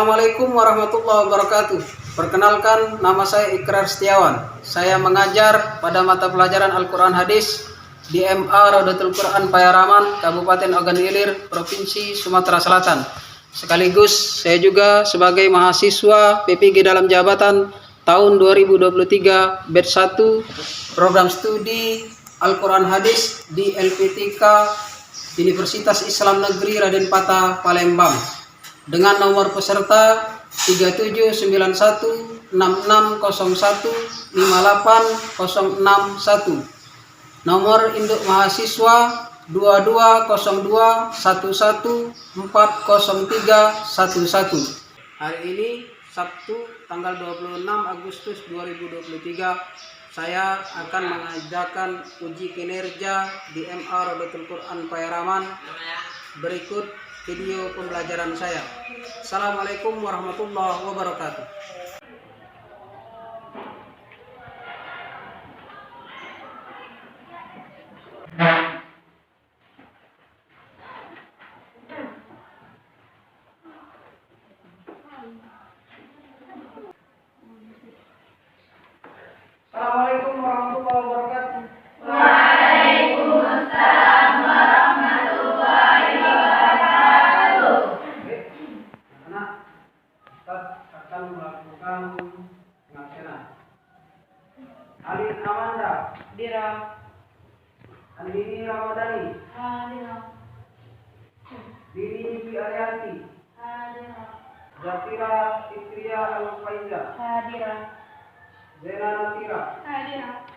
Assalamualaikum warahmatullahi wabarakatuh. Perkenalkan, nama saya Ikrar Setiawan. Saya mengajar pada mata pelajaran Al-Quran Hadis di MA Raudatul Quran Payaraman, Kabupaten Ogan Ilir, Provinsi Sumatera Selatan. Sekaligus saya juga sebagai mahasiswa PPG dalam jabatan tahun 2023 batch 1 program studi Al-Quran Hadis di LPTK Universitas Islam Negeri Raden Patah, Palembang, dengan nomor peserta 379166015861, nomor induk mahasiswa 220211140311. Hari ini Sabtu tanggal 26 Agustus 2023, saya akan mengajarkan uji kinerja di MA Raudatul Quran Payaraman. Berikut video pembelajaran saya. Assalamualaikum warahmatullahi wabarakatuh. Assalamualaikum warahmatullahi wabarakatuh. Waalaikumsalam warahmatullahi wabarakatuh. Anak, Ustaz akan melakukan pengabsenan. Alin Amanda, Dira. Andini Ramadhani, Hadira. Dini Dwi Arianti, Hadira. Zafira Fitria Al-Faiza, Hadira. Zena Natira. Hadira.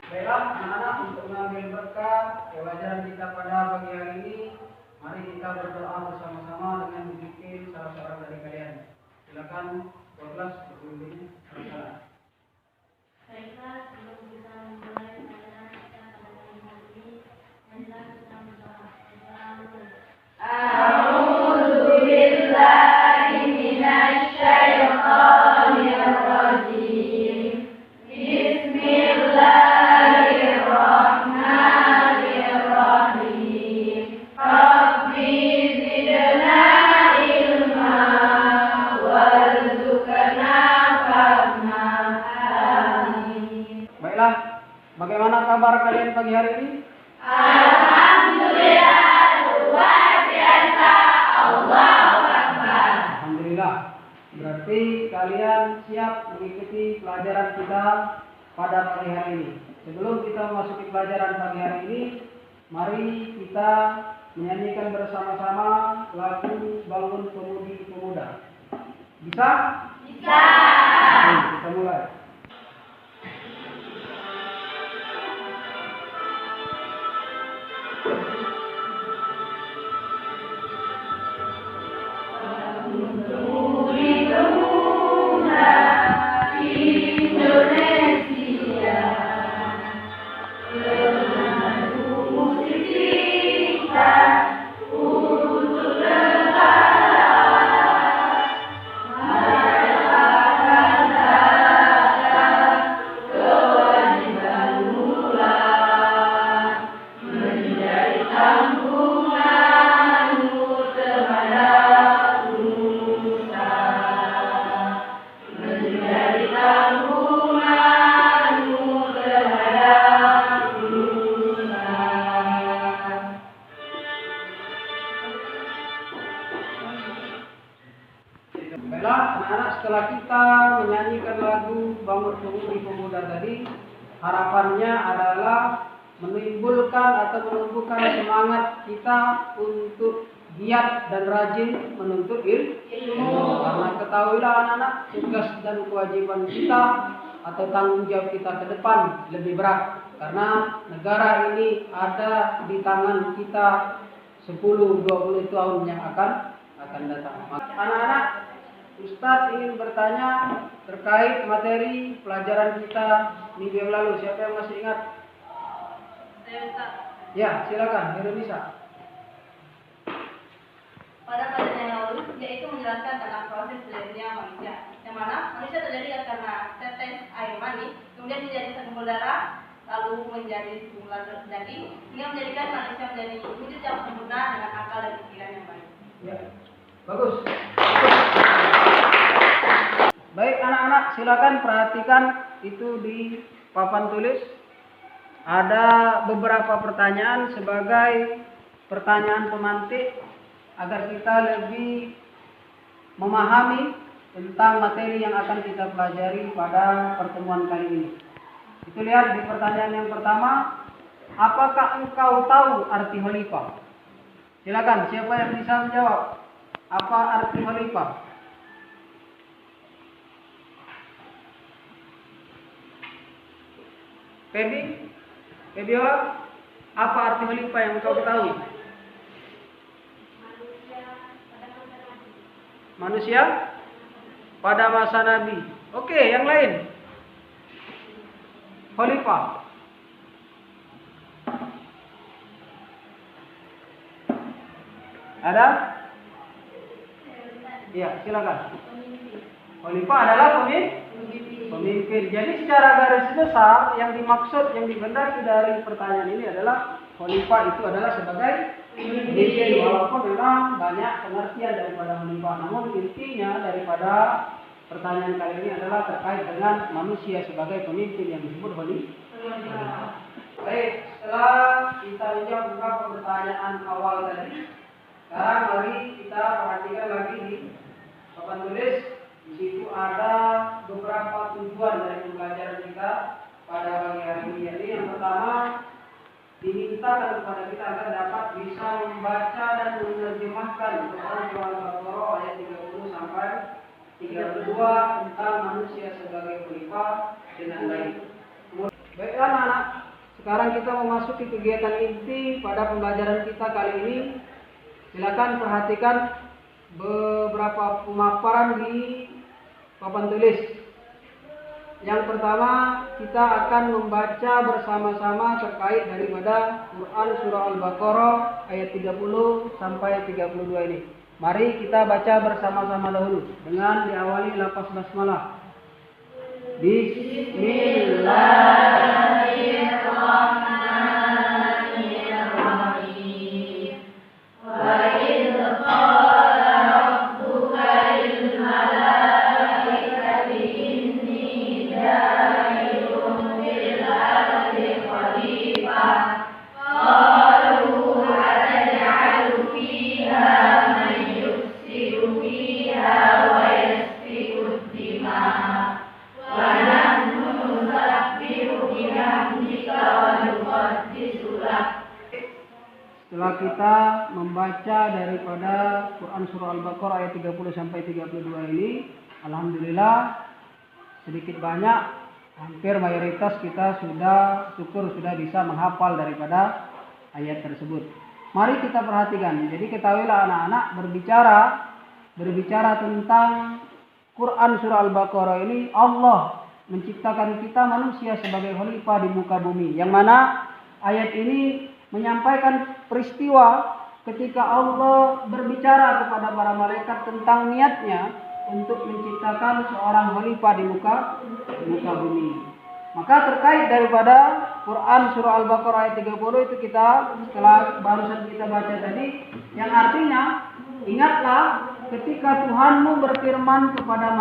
Baiklah anak-anak, untuk mengambil berkah pelajaran kita pada pagi hari ini, mari kita berdoa bersama-sama dengan membimbing salah seorang dari kalian. Silakan 12 berbimbing salah. Baiklah, sebelum kita memulai pelajaran kita pada pagi hari ini, marilah kita berdoa. A'udzu billahi minasy syaithanir rajim. Bismillahirrahmanirrahim. Rabbi zidna ilma warzuqna fahma. Amin. Baiklah, bagaimana kabar kalian pagi hari ini? Alhamdulillah, luar biasa. Allahu Akbar. Alhamdulillah. Berarti kalian siap mengikuti pelajaran kita pada pagi hari ini. Sebelum kita memasuki pelajaran pagi hari ini, mari kita menyanyikan bersama-sama lagu Bangun Pemudi Pemuda. Bisa? Bisa. Oke, kita mulai. Baiklah anak-anak, setelah kita menyanyikan lagu Bangun Pemudi Pemuda tadi, harapannya adalah menimbulkan atau menumbuhkan semangat kita untuk giat dan rajin menuntut ilmu. Karena ketahuilah anak-anak, tugas dan kewajiban kita atau tanggung jawab kita ke depan lebih berat, karena negara ini ada di tangan kita 10-20 tahun yang akan datang. Anak-anak, Ustadz ingin bertanya terkait materi pelajaran kita minggu yang lalu. Siapa yang masih ingat? Ya, silakan, Indonesia. Pada pelajaran yang lalu, yaitu menjelaskan tentang proses terjadinya manusia, yang mana manusia terjadi karena tetes air mani, kemudian menjadi segumpul darah, lalu menjadi segumpul daging, hingga menjadikan manusia menjadi wujud yang sempurna dengan akal dan pikiran yang baik. Ya. Bagus. Baik anak-anak, silakan perhatikan itu di papan tulis. Ada beberapa pertanyaan sebagai pertanyaan pemantik agar kita lebih memahami tentang materi yang akan kita pelajari pada pertemuan kali ini. Kita lihat di pertanyaan yang pertama, apakah engkau tahu arti khalifah? Silakan, siapa yang bisa menjawab? Apa arti khalifah? Febiola, apa arti khalifah yang engkau ketahui? Manusia pada masa Nabi. Oke, yang lain. Khalifah. Ada? Iya, silakan. Khalifah adalah pemimpin. Jadi secara garis besar yang dimaksud, yang dibendaki dari pertanyaan ini adalah khalifah itu adalah sebagai pemimpin. Walaupun memang banyak pengertian daripada khalifah, namun intinya daripada pertanyaan kali ini adalah terkait dengan manusia sebagai pemimpin yang disebut khalifah. Baik, setelah kita menjawab beberapa pertanyaan awal tadi, sekarang mari kita perhatikan lagi di papan tulis. Di situ ada beberapa tujuan dari pembelajaran kita pada pagi hari ini. Jadi yang pertama, dimintakan kepada kita agar dapat bisa membaca dan menerjemahkan Quran Surah Al-Baqarah ayat 30 sampai 32 tentang manusia sebagai khalifah dengan baik. Baiklah anak-anak, sekarang kita memasuki kegiatan inti pada pembelajaran kita kali ini. Silakan perhatikan beberapa pemaparan di papan tulis. Yang pertama, kita akan membaca bersama-sama terkait daripada Quran Surah Al-Baqarah ayat 30 sampai 32 ini. Mari kita baca bersama-sama dahulu dengan diawali lafaz basmalah. Bismillahirrahmanirrahim. Wa idh qala rabbuka lil malaikati inni ja'ilun fil ardi khalifah. Qalu ataj'alu fiha man yufsidu fiha wa yasfiku ad-dima' wa nahnu nusabbihu bihamdika wa nuqaddisu lak. Setelah kita membaca daripada Quran Surah Al-Baqarah ayat 30 sampai 32 ini, alhamdulillah sedikit banyak, hampir mayoritas kita sudah bisa menghafal daripada ayat tersebut. Mari kita perhatikan. Jadi ketahuilah anak-anak, berbicara tentang Quran Surah Al-Baqarah ini, Allah menciptakan kita manusia sebagai khalifah di muka bumi. Yang mana ayat ini menyampaikan peristiwa ketika Allah berbicara kepada para malaikat tentang niatnya untuk menciptakan seorang khalifah di muka bumi. Maka terkait daripada Quran Surah Al-Baqarah ayat 30 itu barusan kita baca tadi, yang artinya, ingatlah ketika Tuhanmu berfirman kepada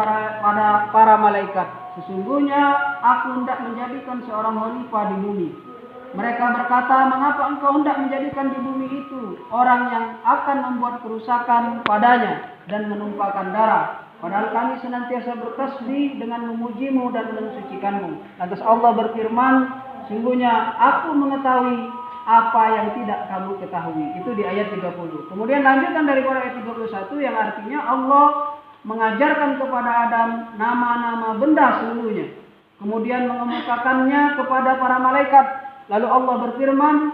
para malaikat, sesungguhnya aku hendak menjadikan seorang khalifah di bumi. Mereka berkata, mengapa engkau hendak menjadikan di bumi itu orang yang akan membuat kerusakan padanya dan menumpahkan darah? Padahal kami senantiasa bertasbih dengan memujimu dan mensucikanmu. Lantas Allah berfirman, sungguhnya aku mengetahui apa yang tidak kamu ketahui. Itu di ayat 30. Kemudian lanjutan dari ayat 31 yang artinya Allah mengajarkan kepada Adam nama-nama benda seluruhnya. Kemudian mengemukakannya kepada para malaikat. Lalu Allah berfirman,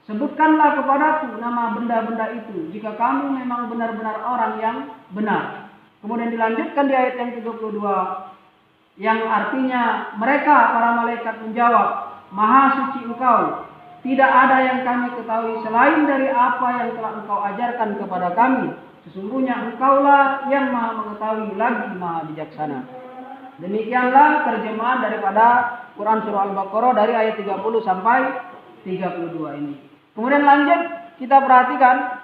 sebutkanlah kepadaku nama benda-benda itu jika kamu memang benar-benar orang yang benar. Kemudian dilanjutkan di ayat yang 32 yang artinya mereka para malaikat menjawab, Maha suci Engkau, tidak ada yang kami ketahui selain dari apa yang telah Engkau ajarkan kepada kami. Sesungguhnya Engkaulah yang Maha mengetahui lagi Maha bijaksana. Demikianlah terjemahan daripada Quran Surah Al-Baqarah dari ayat 30 sampai 32 ini. Kemudian lanjut kita perhatikan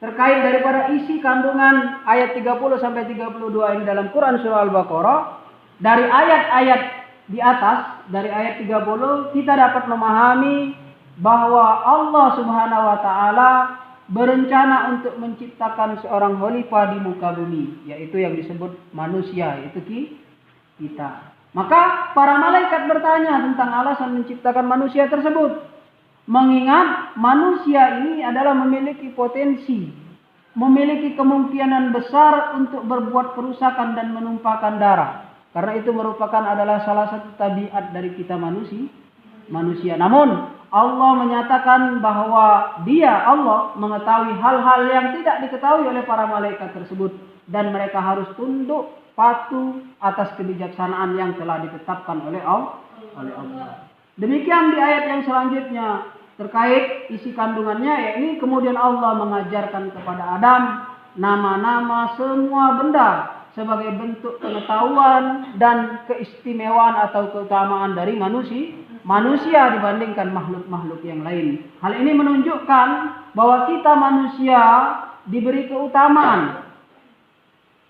terkait daripada isi kandungan ayat 30 sampai 32 ini dalam Quran surah Al-Baqarah, dari ayat-ayat di atas, dari ayat 30 kita dapat memahami bahwa Allah Subhanahu wa taala berencana untuk menciptakan seorang khalifah di muka bumi, yaitu yang disebut manusia, yaitu kita. Maka para malaikat bertanya tentang alasan menciptakan manusia tersebut. Mengingat manusia ini adalah memiliki potensi, memiliki kemungkinan besar untuk berbuat kerusakan dan menumpahkan darah. Karena itu merupakan adalah salah satu tabiat dari kita manusia. Namun Allah menyatakan bahwa Allah mengetahui hal-hal yang tidak diketahui oleh para malaikat tersebut. Dan mereka harus tunduk patuh atas kebijaksanaan yang telah ditetapkan oleh Allah. Demikian di ayat yang selanjutnya terkait isi kandungannya, yakni kemudian Allah mengajarkan kepada Adam nama-nama semua benda sebagai bentuk pengetahuan dan keistimewaan atau keutamaan dari manusia dibandingkan makhluk-makhluk yang lain. Hal ini menunjukkan bahwa kita manusia diberi keutamaan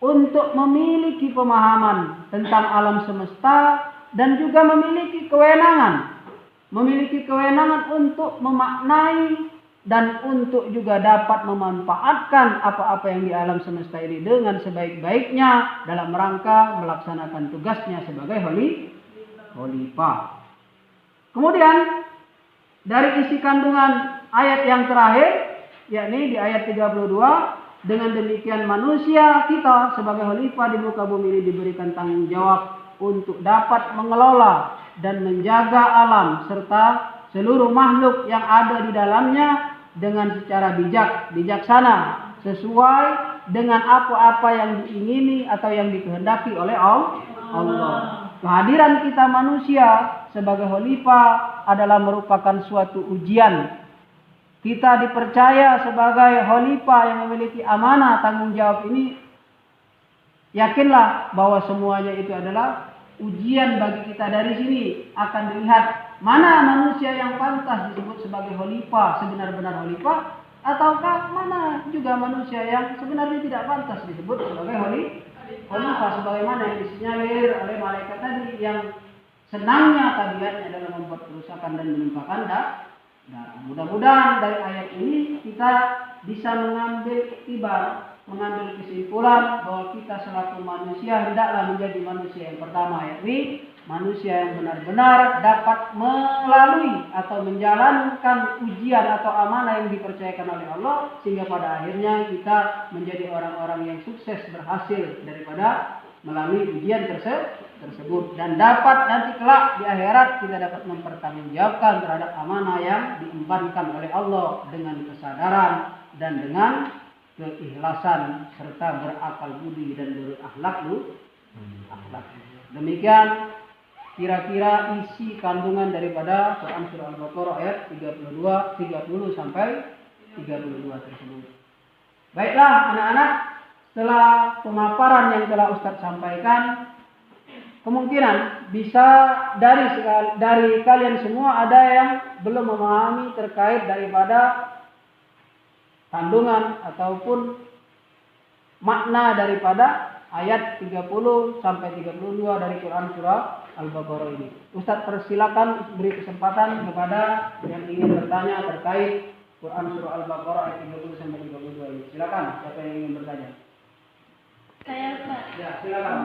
untuk memiliki pemahaman tentang alam semesta dan juga memiliki kewenangan untuk memaknai dan untuk juga dapat memanfaatkan apa-apa yang di alam semesta ini dengan sebaik-baiknya dalam rangka melaksanakan tugasnya sebagai khalifah. Kemudian dari isi kandungan ayat yang terakhir, yakni di ayat 32, dengan demikian manusia kita sebagai khalifah di muka bumi ini diberikan tanggung jawab untuk dapat mengelola dan menjaga alam serta seluruh makhluk yang ada di dalamnya dengan secara bijaksana sesuai dengan apa-apa yang diingini atau yang dikehendaki oleh Allah. Kehadiran kita manusia sebagai khalifah adalah merupakan suatu ujian. Kita dipercaya sebagai khalifah yang memiliki amanah tanggung jawab ini. Yakinlah bahwa semuanya itu adalah ujian bagi kita. Dari sini akan dilihat mana manusia yang pantas disebut sebagai khalifah, sebenar-benar khalifah, ataukah mana juga manusia yang sebenarnya tidak pantas disebut sebagai khalifah, sebagaimana yang disinyalir oleh malaikat tadi yang senangnya tabiatnya adalah membuat kerusakan dan menumpahkan darah. Mudah-mudahan dari ayat ini kita bisa mengambil kesimpulan bahwa kita selaku manusia hendaklah menjadi manusia yang pertama, yakni manusia yang benar-benar dapat melalui atau menjalankan ujian atau amanah yang dipercayakan oleh Allah, sehingga pada akhirnya kita menjadi orang-orang yang sukses berhasil daripada melalui ujian tersebut, dan dapat nanti kelak di akhirat kita dapat mempertanggungjawabkan terhadap amanah yang diembankan oleh Allah dengan kesadaran dan dengan keikhlasan serta berakal budi dan berakhlak. Demikian kira-kira isi kandungan daripada Quran surah Al-Baqarah ayat 30 sampai 32 tersebut. Baiklah anak-anak, setelah pemaparan yang telah Ustadz sampaikan, kemungkinan bisa dari kalian semua ada yang belum memahami terkait daripada kandungan ataupun makna daripada ayat 30 sampai 32 dari Quran surah Al-Baqarah ini. Ustadz persilakan beri kesempatan kepada yang ingin bertanya terkait Quran surah Al-Baqarah ayat 30 sampai 32 ini. Silakan, siapa yang ingin bertanya? Saya Ustaz. Ya, silakan.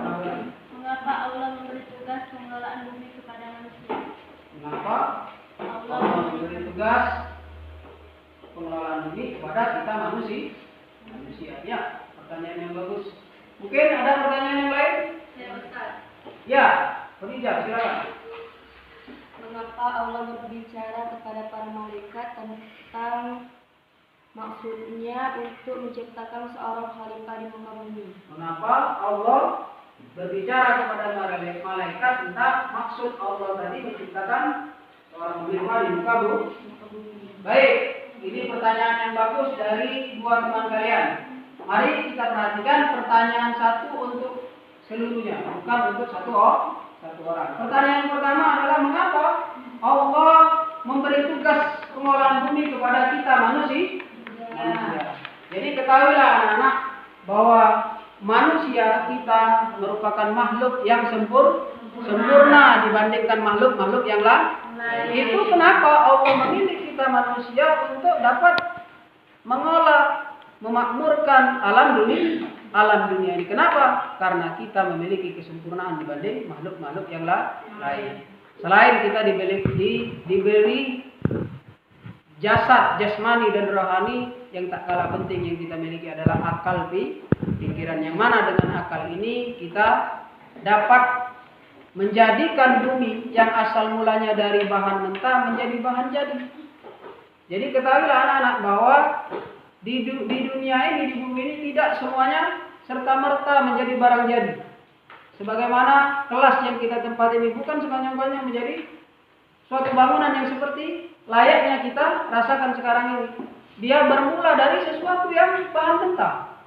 Mengapa Allah memberi tugas pengelolaan bumi kepada manusia? Mengapa Allah memberi tugas pengelolaan bumi kepada kita manusia? Ya, pertanyaan yang bagus. Mungkin ada pertanyaan yang lain? Ya Ustaz. Ya, Khadijah, silakan. Mengapa Allah berbicara kepada para malaikat tentang maksudnya untuk menciptakan seorang khalifah di muka bumi? Mengapa Allah berbicara kepada malaikat tentang maksud Allah tadi menciptakan seorang khalifah di muka bumi? Baik, ini pertanyaan yang bagus dari dua teman kalian. Mari kita perhatikan pertanyaan satu untuk seluruhnya, bukan untuk satu orang. Pertanyaan yang pertama adalah mengapa Allah memberi tugas pengelolaan bumi kepada kita manusia? Jadi ketahuilah anak-anak bahwa manusia kita merupakan makhluk yang sempurna dibandingkan makhluk-makhluk yang lain. Itu kenapa Allah memilih kita manusia untuk dapat mengolah, memakmurkan alam dunia ini. Kenapa? Karena kita memiliki kesempurnaan dibanding makhluk-makhluk yang lain. Selain kita diberi jasad, jasmani dan rohani, yang tak kalah penting yang kita miliki adalah akal pikiran. Yang mana dengan akal ini kita dapat menjadikan bumi yang asal mulanya dari bahan mentah menjadi bahan jadi. Jadi ketahuilah anak-anak bahwa di dunia ini, di bumi ini tidak semuanya serta-merta menjadi barang jadi. Sebagaimana kelas yang kita tempati ini bukan sebanyak-banyak menjadi suatu bangunan yang seperti layaknya kita rasakan sekarang ini. Dia bermula dari sesuatu yang bahan mentah.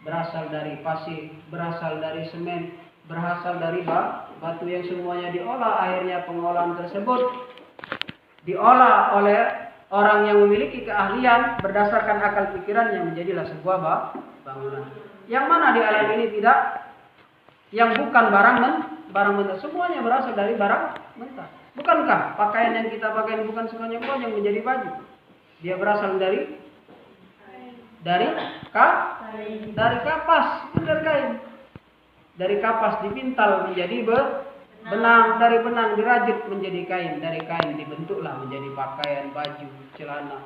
Berasal dari pasir, berasal dari semen, berasal dari batu yang semuanya diolah. Akhirnya pengolahan tersebut diolah oleh orang yang memiliki keahlian berdasarkan akal pikiran yang menjadilah sebuah bangunan. Yang mana di alam ini tidak, yang bukan barang mentah, semuanya berasal dari barang mentah. Bukankah pakaian yang kita pakai bukan sekonyong-konyong menjadi baju? Dia berasal dari kapas, dari kain. Dari kapas dipintal menjadi benang, dari benang dirajut menjadi kain, dari kain dibentuklah menjadi pakaian, baju, celana,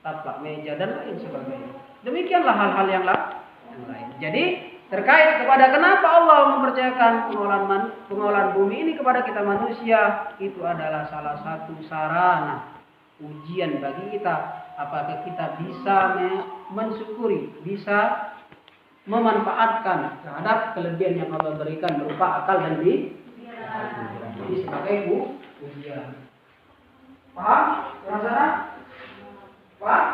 taplak meja dan lain sebagainya. Demikianlah hal-hal yang lain. Jadi terkait kepada kenapa Allah mempercayakan pengolahan bumi ini kepada kita manusia, itu adalah salah satu sarana ujian bagi kita. Apakah kita bisa mensyukuri, bisa memanfaatkan terhadap kelebihan yang Allah berikan berupa akal dan pikiran. Ini sebagai ujian. Paham? Yang sana? Paham?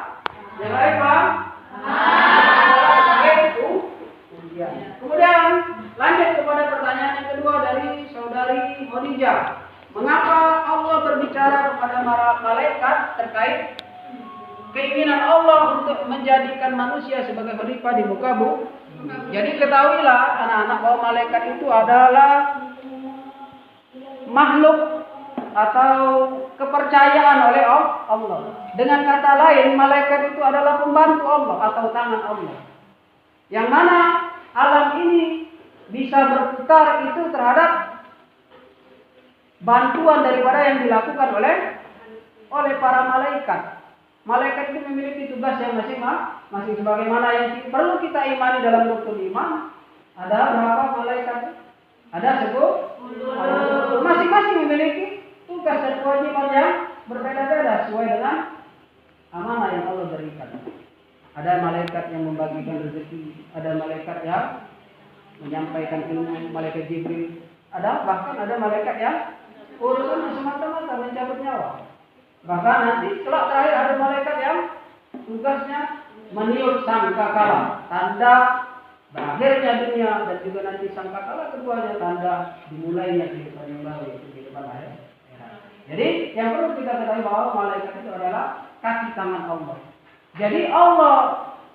Yang lain paham? Itu ujian. Kemudian lanjut kepada pertanyaan yang kedua dari saudari Khadijah. Mengapa Allah berbicara kepada para malaikat terkait keinginan Allah untuk menjadikan manusia sebagai khalifah di muka bumi? Jadi ketahuilah anak-anak bahwa malaikat itu adalah makhluk atau kepercayaan oleh Allah. Dengan kata lain, malaikat itu adalah pembantu Allah atau tangan Allah. Yang mana alam ini bisa berputar itu terhadap bantuan daripada yang dilakukan oleh para malaikat. Malaikat itu memiliki tugas yang masing-masing sebagaimana yang perlu kita imani dalam rukun iman. Ada berapa malaikat? Ada 10. Masing-masing memiliki tugas dan kewajiban yang berbeda-beda sesuai dengan amanah yang Allah berikan. Ada malaikat yang membagikan rezeki, ada malaikat yang menyampaikan ilmu, malaikat Jibril. Bahkan ada malaikat yang urusannya semata-mata mencabut nyawa. Bahkan nanti kelak terakhir ada malaikat yang tugasnya meniup sangkakala, tanda berakhirnya dunia, dan juga nanti sangkakala keduanya tanda dimulainya kehidupan yang baru, yaitu kehidupan akhir. Jadi yang perlu kita ketahui bahwa malaikat itu adalah kaki tangan Allah. Jadi Allah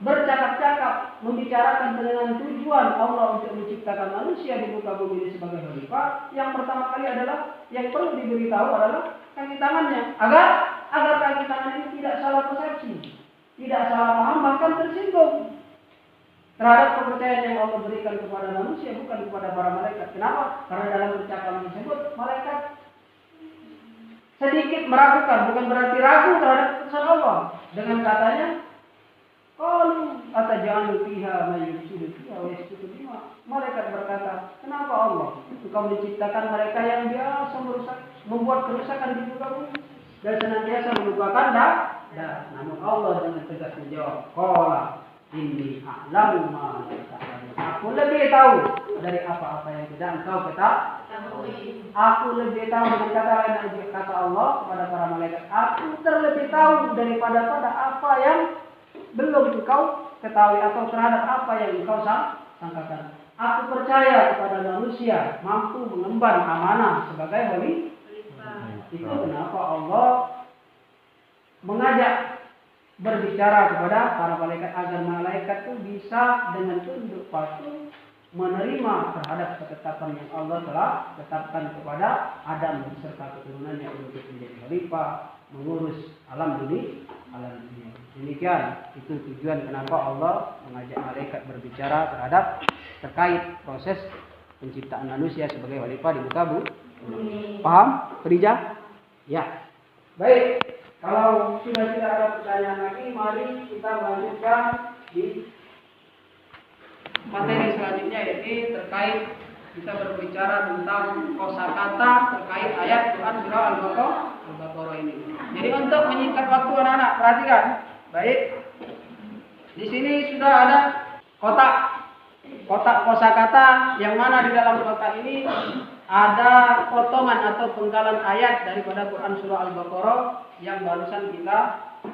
bercakap-cakap membicarakan dengan tujuan Allah untuk menciptakan manusia di muka bumi ini sebagai khalifah. Yang pertama kali adalah yang perlu diberitahu adalah kaki tangannya, agar kaki tangan ini tidak salah persepsi, tidak salah paham, bahkan tersinggung terhadap kepercayaan yang Allah berikan kepada manusia, bukan kepada para malaikat. Kenapa? Karena dalam percakapan tersebut malaikat sedikit meragukan, bukan berarti ragu terhadap keputusan Allah. Dengan katanya, qalu atajalu fiha may yufsidu fiha wa yasfiku dima. Malaikat berkata, kenapa Allah engkau menciptakan mereka yang biasa membuat kerusakan di muka bumi dan senantiasa melupakan darah. Namun Allah dengan tegas menjawab, qala inni a'lamu ma la ta'lamun. Aku lebih tahu dari apa-apa yang tidak engkau ketahui. Aku lebih tahu, dengan kata lain kata Allah kepada para malaikat, aku terlebih tahu daripada apa yang belum engkau ketahui atau terhadap apa yang engkau sangkakan. Aku percaya kepada manusia mampu mengemban amanah sebagai khalifah. Itu kenapa Allah mengajak berbicara kepada para malaikat agar malaikat itu bisa dengan tunduk patuh menerima terhadap ketetapan yang Allah telah tetapkan kepada Adam beserta keturunannya untuk menjadi khalifah mengurus alam dunia. Demikian itu tujuan kenapa Allah mengajak malaikat berbicara terhadap terkait proses penciptaan manusia sebagai khalifah di muka bumi. Paham, Khadijah? Ya. Baik. Kalau sudah tidak ada pertanyaan lagi, mari kita melanjutkan di materi selanjutnya, yaitu terkait kita berbicara tentang kosakata terkait ayat Quran surah Al-Baqarah ini. Jadi untuk menyingkat waktu anak-anak, perhatikan. Baik. Di sini sudah ada kotak kosakata yang mana di dalam kotak ini ada potongan atau penggalan ayat daripada Quran surah Al-Baqarah yang barusan kita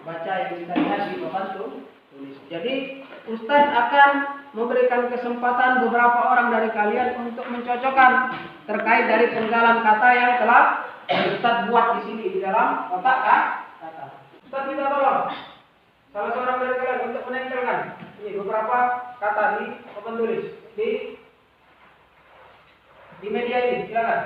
baca, yang kita lihat di papan tulis. Jadi Ustadz akan memberikan kesempatan beberapa orang dari kalian untuk mencocokkan terkait dari penggalan kata yang telah Ustadz buat di sini di dalam kotak kata. Ustadz minta tolong salah seorang dari kalian untuk menempelkan ini beberapa kata di papan tulis di media ini, silakan.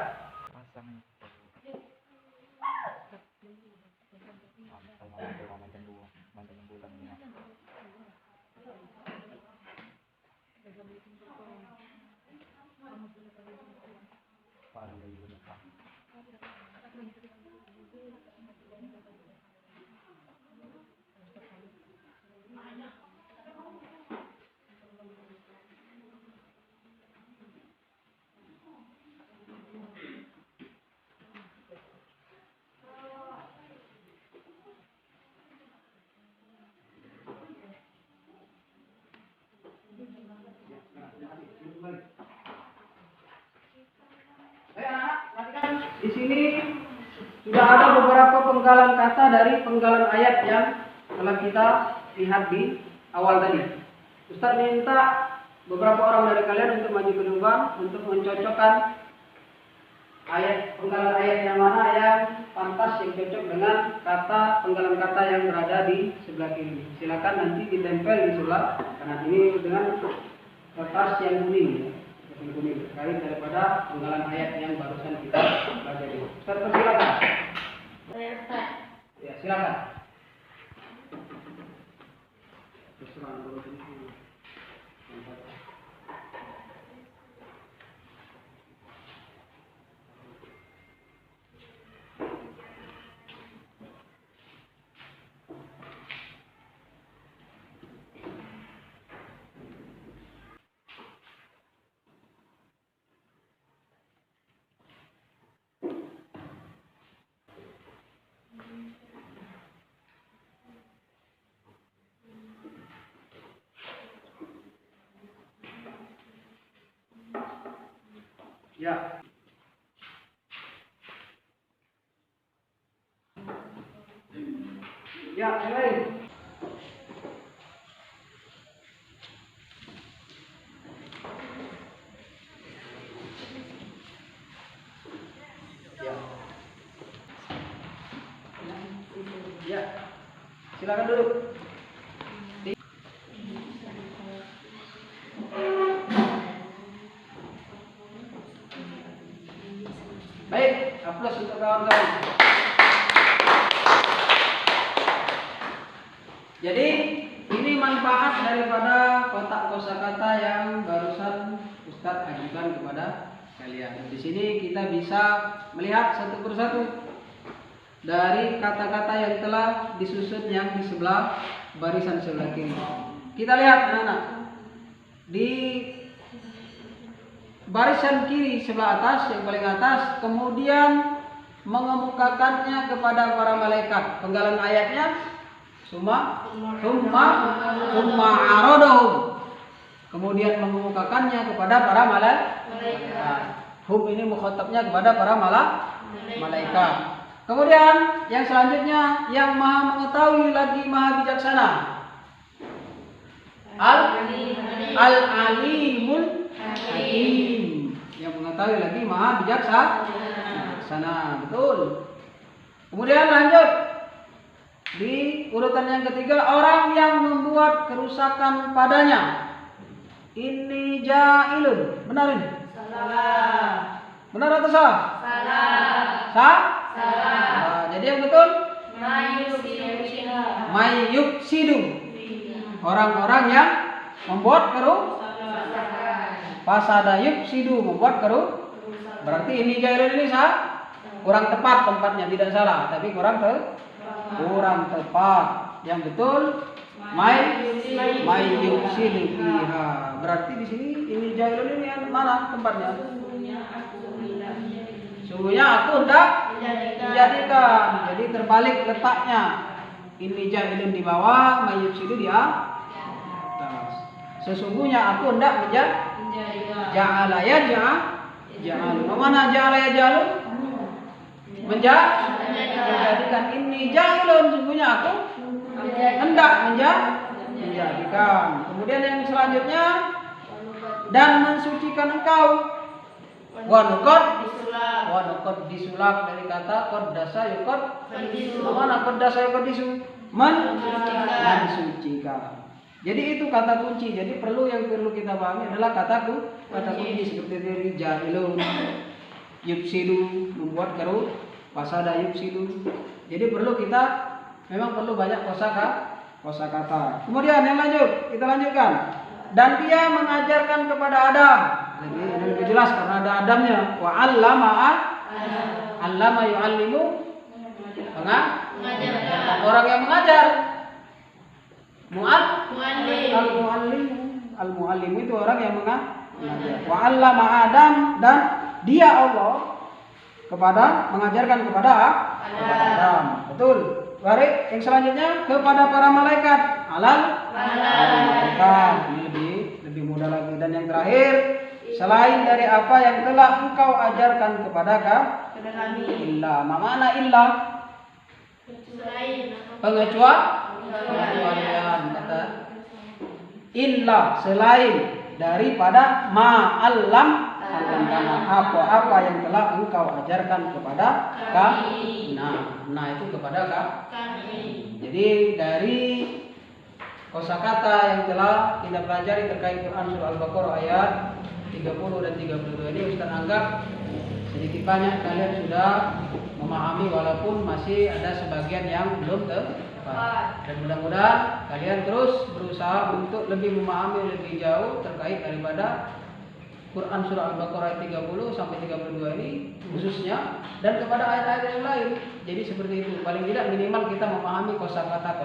Di sini sudah ada beberapa penggalan kata dari penggalan ayat yang telah kita lihat di awal tadi. Ustaz minta beberapa orang dari kalian untuk maju ke depan untuk mencocokkan penggalan ayat yang mana yang pantas, yang cocok dengan penggalan kata yang berada di sebelah kiri. Silakan nanti ditempel di sebelah kanan ini dengan kertas yang kuning. Kuning terkait daripada penggalan ayat yang barusan kita baca ini. Ustaz, silakan. Ya, silakan. Ya. Ya, mulai. Ya. Ya. Silakan duduk. Baik, aplaus untuk kawan-kawan. Jadi ini manfaat daripada kotak kosakata yang barusan Ustadz ajukan kepada kalian. Di sini kita bisa melihat satu persatu dari kata-kata yang telah disusun yang di sebelah barisan sebelah kiri. Kita lihat anak-anak di barisan kiri sebelah atas, yang paling atas, kemudian mengemukakannya kepada para malaikat. Penggalan ayatnya summa aradahum. Kemudian mengemukakannya kepada para malaikat. Hum ini mukhatabnya kepada para malaikat. Kemudian yang selanjutnya, yang maha mengetahui lagi maha bijaksana. Al-alimul hakim, yang mengetahui lagi maha bijaksana. Betul. Kemudian lanjut di urutan yang ketiga, orang yang membuat kerusakan padanya. Inni ja'ilun. Benar ini? Salah. Benar atau salah? Salah. Sah? Salah. Nah, jadi yang betul Mayusiha. mayyufsidu. Orang-orang yang membuat fasada yufsidu, membuat berarti ini jahilun ini sah? Kurang tepat tempatnya, tidak salah, tapi kurang tepat. Yang betul mayyufsidu fiha. Berarti di sini ini jahilun ini mana tempatnya? Sungguhnya aku hendak menjadikan. Jadi terbalik letaknya. Ini jahilun di bawah, mayyufsidu di atas. Sesungguhnya aku hendak ja'ala yaj'alu. Mana ja'ala yaj'alu? Menjadikan. Ini jahilun, sungguhnya aku hendak menjadikan. Kemudian yang selanjutnya, dan mensucikan engkau. Wa nukod disulak dari kata qaddasa yukod. Mana qaddasa yuqaddisu? Mensucikan. Jadi itu kata kunci. Jadi yang perlu kita pahami adalah kata kunci seperti dari jahilun, yufsidu, membuat fasada yufsidu. Jadi memang perlu banyak kosakata. Kemudian yang kita lanjutkan. Dan dia mengajarkan kepada Adam. Lebih jelas karena ada Adamnya. Wa 'allama yu'allimu. Orang yang mengajar. Al-muallim itu orang yang mengajar. Wa 'allama Adam, dan dia Allah mengajarkan kepada Adam. Betul. Baik, yang selanjutnya kepada para malaikat. Malaikat. Ini lebih mudah lagi. Dan yang terakhir, selain dari apa yang telah engkau ajarkan kepada kami. Illa. Mana illa? Pengecualian. Kata illa, selain daripada ma'allam, apa yang telah engkau ajarkan kepada kami. Nah itu kepada kami. Jadi dari kosakata yang telah kita pelajari terkait Quran surah Al-Baqarah ayat 30 dan 32 ini, Ustaz anggap sedikit banyak kalian sudah memahami, walaupun masih ada sebagian yang belum tepat. Dan mudah-mudahan kalian terus berusaha untuk lebih memahami lebih jauh terkait daripada Quran surah Al-Baqarah ayat 30 sampai 32 ini khususnya, dan kepada ayat-ayat yang lain. Jadi seperti itu. Paling tidak minimal kita memahami kosakata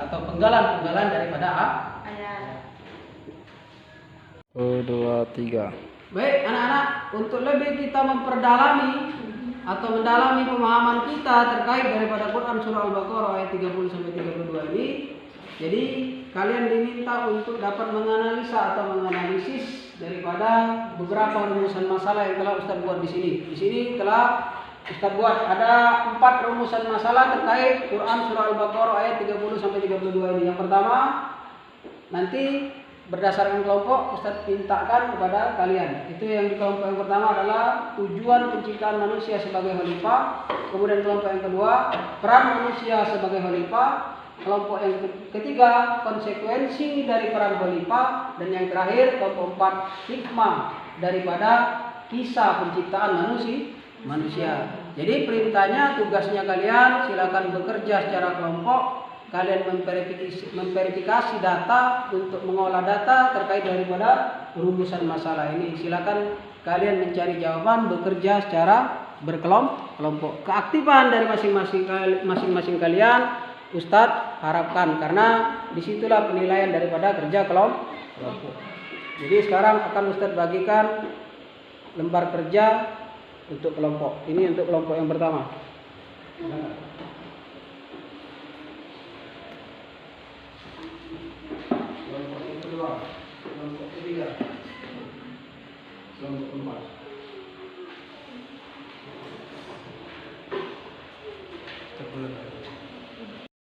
atau penggalan daripada ayat. 1, 2, 3. Baik anak-anak, untuk lebih kita mendalami pemahaman kita terkait daripada Quran surah Al-Baqarah ayat 30 sampai 32 ini, jadi kalian diminta untuk dapat menganalisa atau menganalisis daripada beberapa rumusan masalah yang telah Ustaz buat di sini. Di sini telah Ustaz buat ada 4 rumusan masalah terkait Quran surah Al-Baqarah ayat 30 sampai 32 ini. Yang pertama, nanti berdasarkan kelompok Ustaz mintakan kepada kalian. Itu yang di kelompok yang pertama adalah tujuan penciptaan manusia sebagai khalifah. Kemudian kelompok yang kedua, peran manusia sebagai khalifah. Kelompok yang ketiga, konsekuensi dari peran khalifah. Dan yang terakhir, kelompok 4, hikmah daripada kisah penciptaan manusia. Jadi perintahnya, tugasnya kalian silakan bekerja secara kelompok. Kalian memverifikasi data untuk mengolah data terkait daripada rumusan masalah ini. Silakan kalian mencari jawaban, bekerja secara berkelompok. Keaktifan dari masing-masing kalian Ustadz harapkan, karena disitulah penilaian daripada kerja kelompok. Jadi sekarang akan Ustadz bagikan lembar kerja untuk kelompok. Ini untuk kelompok yang pertama. Kelompok yang kedua, kelompok ketiga, kelompok keempat.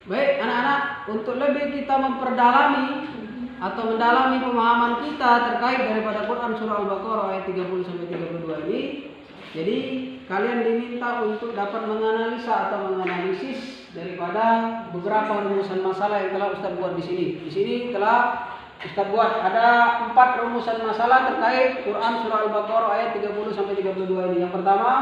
Baik anak-anak, untuk lebih kita mendalami pemahaman kita terkait daripada Quran surah Al-Baqarah ayat 30 sampai 32 ini, jadi kalian diminta untuk dapat menganalisa atau menganalisis daripada beberapa rumusan masalah yang telah Ustaz buat di sini. Di sini telah Ustaz buat ada 4 rumusan masalah terkait Quran surah Al-Baqarah ayat 30 sampai 32 ini. Yang pertama,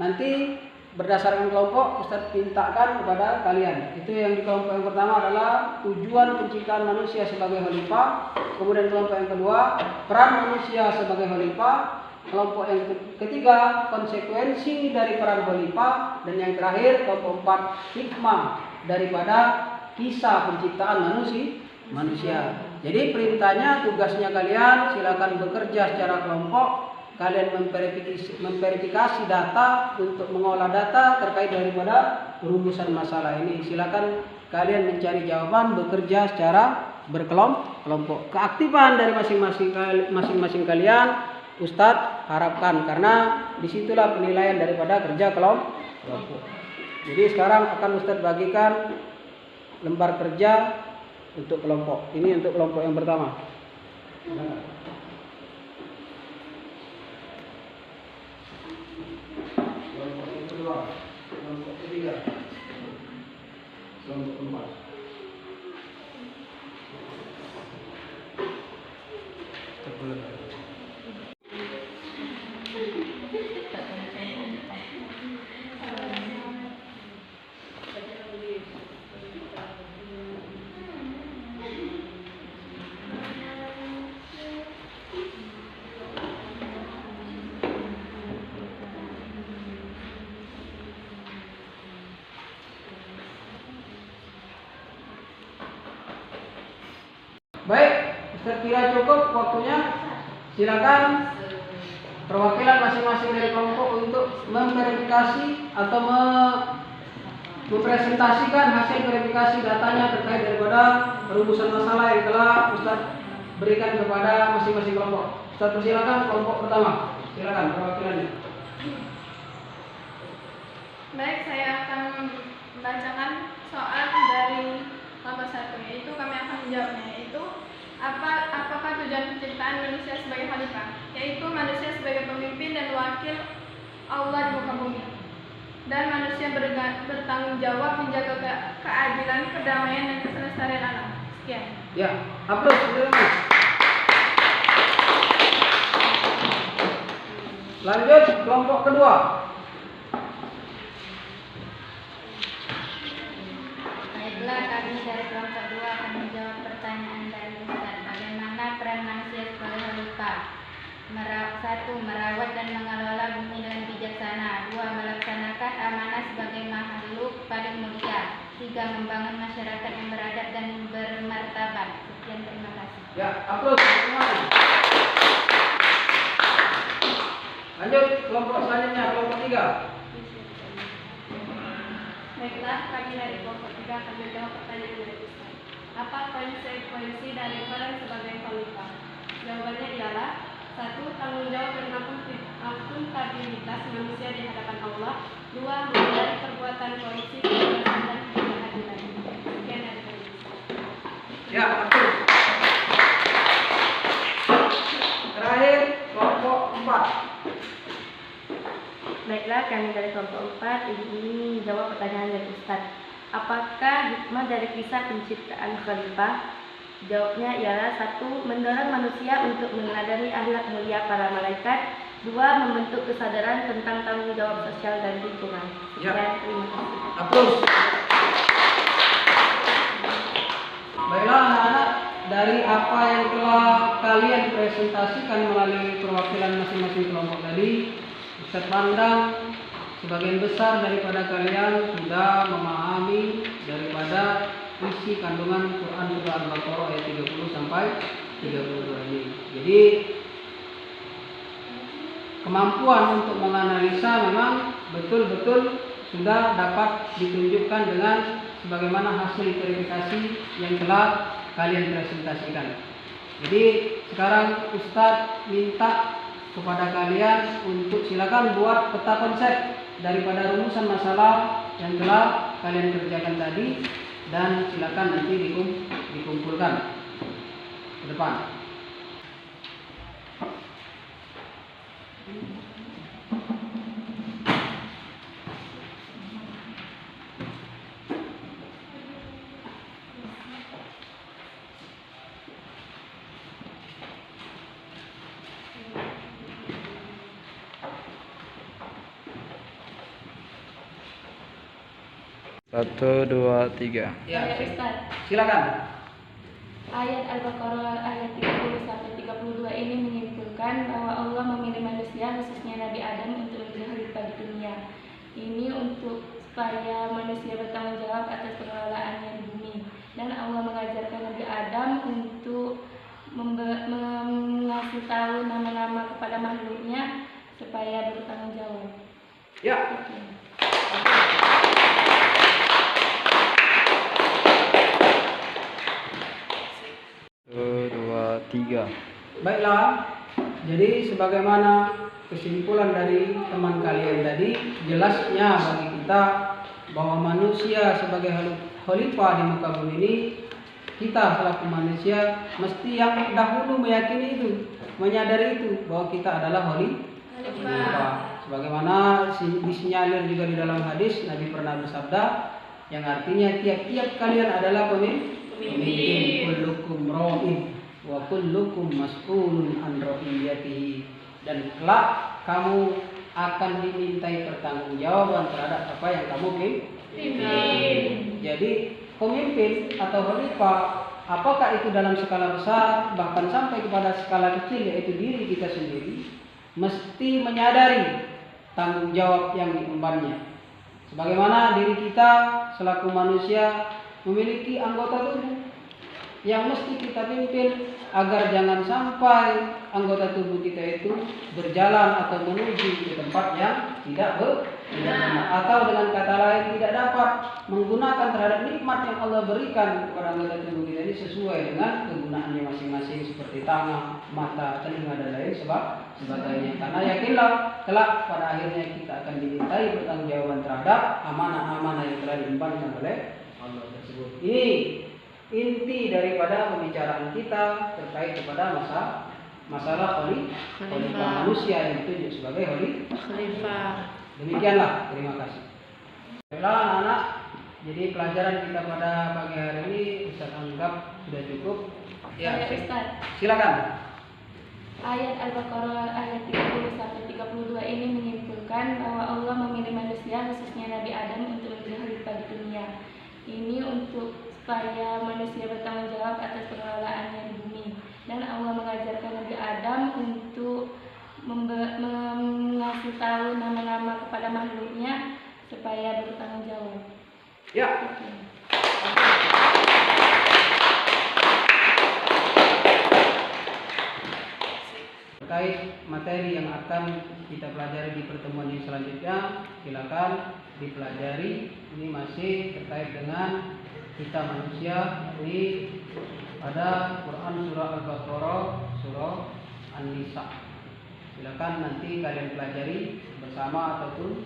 nanti berdasarkan kelompok Ustaz pintakan kepada kalian. Itu yang di kelompok yang pertama adalah tujuan penciptaan manusia sebagai khalifah. Kemudian kelompok yang kedua, peran manusia sebagai khalifah. Kelompok yang ketiga, konsekuensi dari peran khalifah. Dan yang terakhir, kelompok 4, hikmah daripada kisah penciptaan manusia. Jadi perintahnya, tugasnya kalian silakan bekerja secara kelompok. Kalian memverifikasi data untuk mengolah data terkait daripada rumusan masalah ini. Silakan kalian mencari jawaban, bekerja secara berkelompok. Keaktifan dari masing-masing kalian Ustadz harapkan, karena disitulah penilaian daripada kerja kelompok. Jadi sekarang akan Ustadz bagikan lembar kerja untuk kelompok. Ini untuk kelompok yang pertama. Kelompok yang kedua, kelompok ketiga, kelompok keempat. Baik, Ustaz kira cukup waktunya. Silakan perwakilan masing-masing dari kelompok untuk memverifikasi atau mempresentasikan hasil verifikasi datanya terkait daripada rumusan masalah yang telah Ustaz berikan kepada masing-masing kelompok. Ustaz persilakan kelompok pertama. Silakan perwakilannya. Baik, saya akan membacakan soal dari kelompok 1, yaitu kami akan menjawabnya, yaitu apakah tujuan penciptaan manusia sebagai khalifah? Yaitu manusia sebagai pemimpin dan wakil Allah di muka bumi, dan manusia bertanggung jawab menjaga keadilan, perdamaian, dan kelestarian alam. Sekian. Ya, aplaus. Lanjut kelompok kedua. Baiklah, kami dari kelompok 2 akan menjawab pertanyaan dari Ustaz. Bagaimana peran manusia sebagai khalifah? 1. Merawat dan mengelola bumi dengan bijaksana. 2. Melaksanakan amanah sebagai makhluk paling mulia. 3. Membangun masyarakat yang beradab dan bermartabat. Sekian, terima kasih. Ya, aplaus semuanya. Lanjut kelompok selanjutnya, kelompok 3. Baiklah, kami dari kelompok 3 akan menjawab pertanyaan dari Ustaz. Apa konsekuensi dari peran sebagai khalifah? Jawabannya ialah 1. Tanggung jawab dan akuntabilitas manusia di hadapan Allah. 2. Menghindari perbuatan korupsi, kebebasan, dan ketidakadilan. Sekian dari kami. Ya, betul. Terakhir kelompok 4. Baiklah, kami dari kelompok 4 ini menjawab pertanyaan dari Ustaz. Apakah hikmah dari kisah penciptaan khalifah? Jawabnya ialah 1. Mendorong manusia untuk meneladani akhlak mulia para malaikat. 2. Membentuk kesadaran tentang tanggung jawab sosial dan lingkungan. Sekian, terima kasih. Aplaus. Baiklah anak-anak, dari apa yang telah kalian presentasikan melalui perwakilan masing-masing kelompok tadi, Ustaz pandang sebagian besar daripada kalian sudah memahami daripada isi kandungan Quran surah Al-Baqarah ayat 30 sampai 32 ini. Jadi kemampuan untuk menganalisa memang betul-betul sudah dapat ditunjukkan dengan sebagaimana hasil verifikasi yang telah kalian presentasikan. Jadi sekarang Ustadz minta kepada kalian untuk silakan buat peta konsep daripada rumusan masalah yang telah kalian kerjakan tadi, dan silakan nanti dikumpulkan ke depan. 1, 2, 3. Ya, Saya Ustaz. silakan. Ayat Al-Baqarah ayat 30-32 ini menyimpulkan bahwa Allah memilih manusia, khususnya Nabi Adam, untuk menjadi khalifah di dunia. Ini untuk supaya manusia bertanggung jawab atas pengelolaannya di bumi. Dan Allah mengajarkan Nabi Adam untuk mengasih tahu nama-nama kepada makhluknya supaya bertanggung jawab. Ya. Oke. 1, 2, 3. Baiklah, jadi sebagaimana kesimpulan dari teman kalian tadi, jelasnya bagi kita bahwa manusia sebagai khalifah di muka bumi ini, kita selaku manusia mesti yang dahulu meyakini itu, menyadari itu bahwa kita adalah khalifah. Sebagaimana disinyalir juga di dalam hadis, Nabi pernah bersabda yang artinya tiap-tiap kalian adalah pemimpin. Kullukum ra'in wa kullukum mas'ulun an ra'iyatihi, dan kelak kamu akan dimintai pertanggungjawaban terhadap apa yang kamu pimpin. Jadi pemimpin atau khalifah, apakah itu dalam skala besar bahkan sampai kepada skala kecil yaitu diri kita sendiri, mesti menyadari tanggung jawab yang diembannya. Sebagaimana diri kita selaku manusia memiliki anggota tubuh yang mesti kita pimpin agar jangan sampai anggota tubuh kita itu berjalan atau menuju ke tempat yang tidak benar, atau dengan kata lain tidak dapat menggunakan terhadap nikmat yang Allah berikan kepada anggota tubuh kita ini sesuai dengan kegunaannya masing-masing, seperti tangan, mata, telinga dan lain sebagainya. Karena yakinlah kelak pada akhirnya kita akan dimintai pertanggungjawaban terhadap amanah-amanah yang telah diembankan oleh Allah tersebut. Ini inti daripada pembicaraan kita terkait kepada masalah khalifah manusia yang ditunjuk sebagai khalifah. Demikianlah, terima kasih. Baiklah anak-anak, jadi pelajaran kita pada pagi hari ini Ustaz anggap sudah cukup. Ya, Saya Ustaz. silakan. Ayat Al-Baqarah ayat 30-32 ini menyimpulkan bahwa Allah memilih manusia, khususnya Nabi Adam, untuk menjadi khalifah di dunia. Ini untuk supaya manusia bertanggung jawab atas pengelolaannya di bumi. Dan Allah mengajarkan Nabi Adam untuk mengasih tahu nama-nama kepada makhluknya supaya bertanggung jawab. Ya. Oke. Terkait materi yang akan kita pelajari di pertemuan yang selanjutnya, silakan dipelajari. Ini masih terkait dengan kita manusia, ini pada Quran surah Al-Baqarah, surah An-Nisa. Silakan nanti kalian pelajari bersama ataupun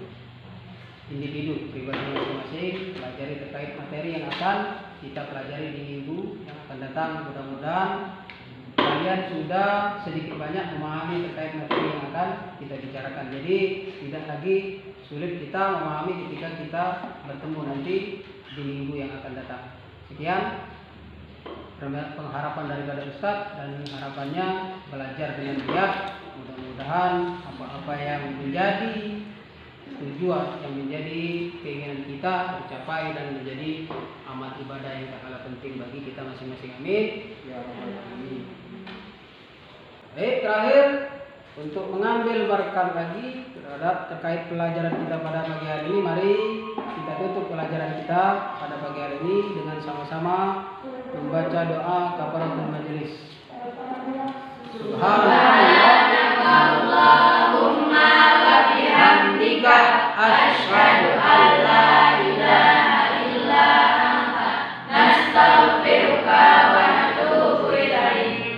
individu pribadi masing-masing, pelajari terkait materi yang akan kita pelajari di minggu yang akan datang. Mudah-mudahan kalian sudah sedikit banyak memahami terkait materi yang akan kita bicarakan. Jadi tidak lagi sulit kita memahami ketika kita bertemu nanti di minggu yang akan datang. Sekian pengharapan daripada Ustadz, dan harapannya belajar dengan giat. Mudah-mudahan apa-apa yang menjadi tujuan, yang menjadi keinginan kita tercapai dan menjadi amal ibadah yang tak kalah penting bagi kita masing-masing. Amin ya rabbal alamin. Baik, terakhir untuk mengambil berkah lagi terkait pelajaran kita pada pagi hari ini, mari kita tutup pelajaran kita pada pagi hari ini dengan sama-sama membaca doa kafaratul majelis. Subhanallahumma wa bihamdika asyhadu an la ilaha illa anta nastaghfiruka wa natubu ilaik.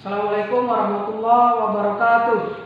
Assalamualaikum warahmatullahi wabarakatuh.